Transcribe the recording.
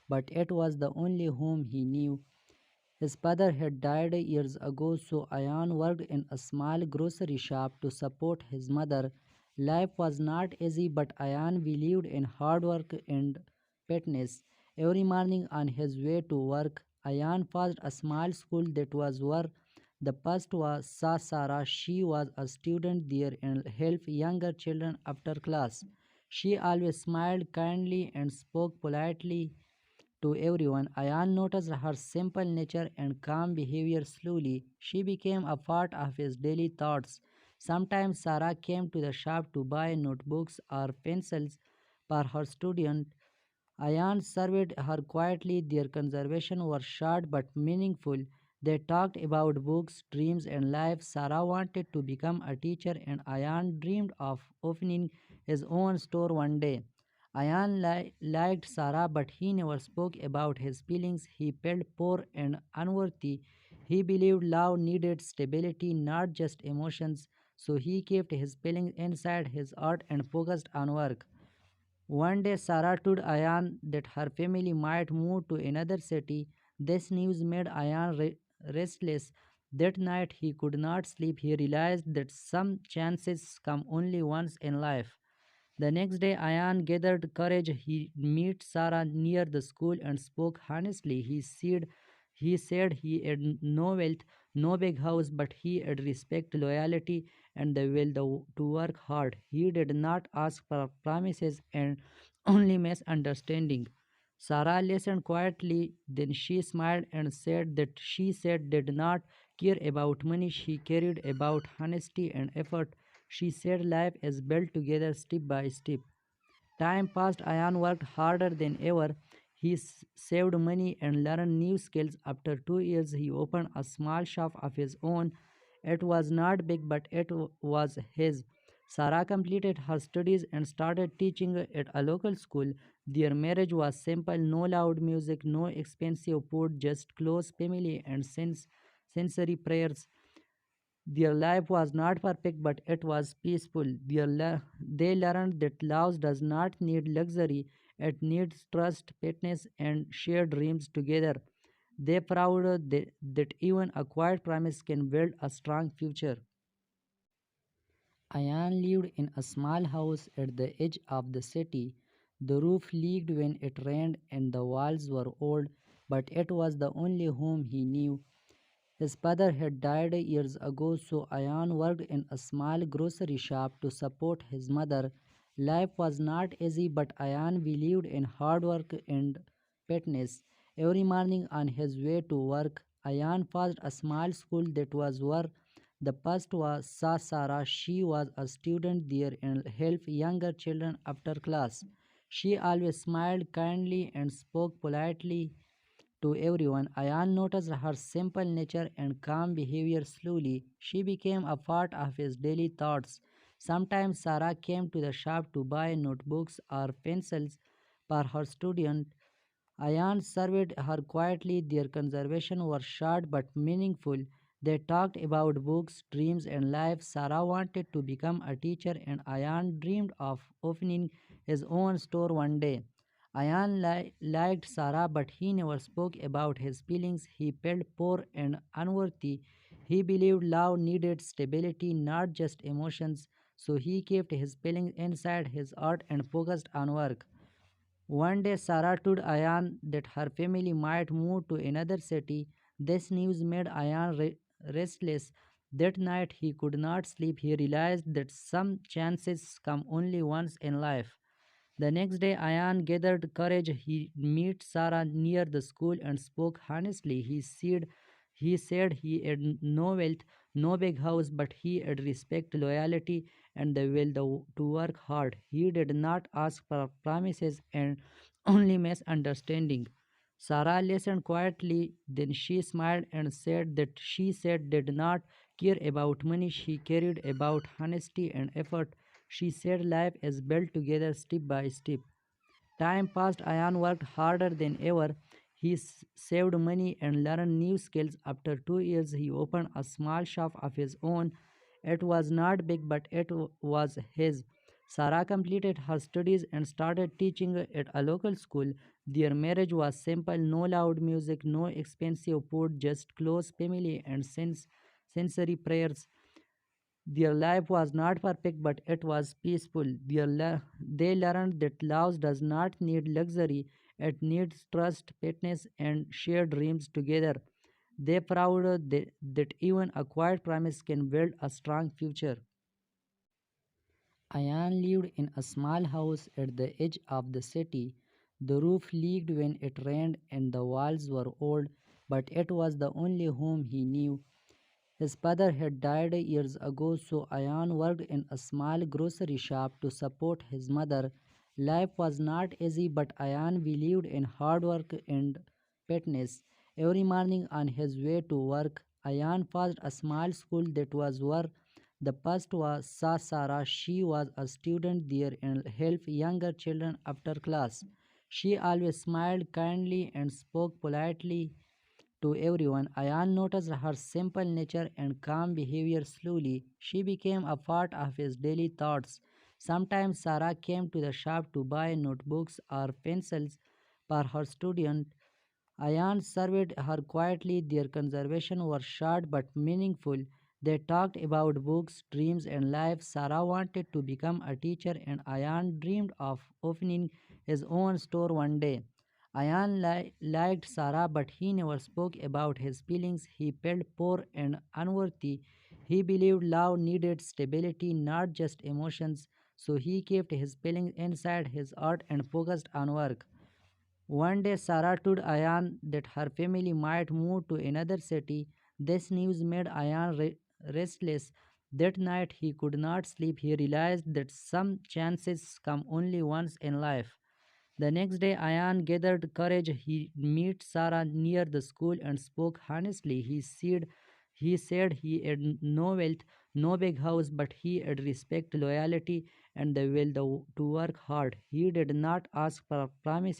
but it was the only home he knew. His father had died years ago, so Ayan worked in a small grocery shop to support his mother. Life was not easy, but Ayan believed in hard work and patience. Every morning on his way to work, Ayan passed a small school that was where the past was saw Sarah. She was a student there and helped younger children after class. She always smiled kindly and spoke politely to everyone. Ayan noticed her simple nature and calm behavior slowly. She became a part of his daily thoughts. Sometimes Sarah came to the shop to buy notebooks or pencils for her student. Ayan served her quietly. Their conversation was short but meaningful. They talked about books, dreams, and life. Sarah wanted to become a teacher, and Ayan dreamed of opening his own store one day. Ayan liked Sarah, but he never spoke about his feelings. He felt poor and unworthy. He believed love needed stability, not just emotions, so he kept his feelings inside his heart and focused on work. One day, Sarah told Ayan that her family might move to another city. This news made Ayan restless. That night, he could not sleep. He realized that some chances come only once in life. The next day, Ayan gathered courage. He met Sarah near the school and spoke honestly. He said he had no wealth, no big house, but he had respect, loyalty, and the will to work hard. He did not ask for promises and only misunderstanding. Sarah listened quietly, then she smiled and said that she said did not care about money, she cared about honesty and effort. She said life is built together step by step. Time passed, Ayan worked harder than ever. He saved money and learned new skills. After 2 years, he opened a small shop of his own. It was not big, but it was his. Sarah completed her studies and started teaching at a local school. Their marriage was simple, no loud music, no expensive food, just close family and sensory prayers. Their life was not perfect, but it was peaceful. They learned that love does not need luxury, it needs trust, patience, and shared dreams together. They proud that even a quiet promise can build a strong future. Ayan lived in a small house at the edge of the city. The roof leaked when it rained and the walls were old, but it was the only home he knew. His father had died years ago, so Ayan worked in a small grocery shop to support his mother. Life was not easy, but Ayan believed in hard work and patience. Every morning on his way to work, Ayan passed a small school that was where the past was saw Sarah. She was a student there and helped younger children after class. She always smiled kindly and spoke politely to everyone. Ayan noticed her simple nature and calm behavior slowly. She became a part of his daily thoughts. Sometimes Sarah came to the shop to buy notebooks or pencils for her student. Ayan served her quietly. Their conversation was short but meaningful. They talked about books, dreams, and life. Sarah wanted to become a teacher, and Ayan dreamed of opening his own store one day. Ayan liked Sarah, but he never spoke about his feelings. He felt poor and unworthy. He believed love needed stability, not just emotions, so he kept his feelings inside his heart and focused on work. One day, Sarah told Ayan that her family might move to another city. This news made Ayan restless. That night, he could not sleep. He realized that some chances come only once in life. The next day, Ayan gathered courage. He met Sarah near the school and spoke honestly. He said he had no wealth, no big house, but he had respect, loyalty, and the will to work hard. He did not ask for promises and only misunderstanding. Sarah listened quietly, then she smiled and said that she said did not care about money, she cared about honesty and effort. She said life is built together step by step. Time passed, Ayan worked harder than ever. He saved money and learned new skills. After 2 years, he opened a small shop of his own. It was not big, but it was his. Sarah completed her studies and started teaching at a local school. Their marriage was simple, no loud music, no expensive food, just close family and sensory prayers. Their life was not perfect, but it was peaceful. They learned that love does not need luxury, it needs trust, patience, and shared dreams together. They proved that even a quiet promise can build a strong future. Ayan lived in a small house at the edge of the city. The roof leaked when it rained and the walls were old, but it was the only home he knew. His father had died years ago, so Ayan worked in a small grocery shop to support his mother. Life was not easy, but Ayan believed in hard work and patience. Every morning on his way to work, Ayan passed a small school that was where the past was saw Sarah. She was a student there and helped younger children after class. She always smiled kindly and spoke politely to everyone. Ayan noticed her simple nature and calm behavior slowly. She became a part of his daily thoughts. Sometimes Sarah came to the shop to buy notebooks or pencils for her student. Ayan served her quietly. Their conversation was short but meaningful. They talked about books, dreams, and life. Sarah wanted to become a teacher, and Ayan dreamed of opening his own store one day. Ayan liked Sarah, but he never spoke about his feelings. He felt poor and unworthy. He believed love needed stability, not just emotions, so he kept his feelings inside his heart and focused on work. One day, Sarah told Ayan that her family might move to another city. This news made Ayan restless. That night, he could not sleep. He realized that some chances come only once in life. The next day, Ayan gathered courage. He met Sarah near the school and spoke honestly. He said he had no wealth, no big house, but he had respect, loyalty, and the will to work hard. He did not ask for promises.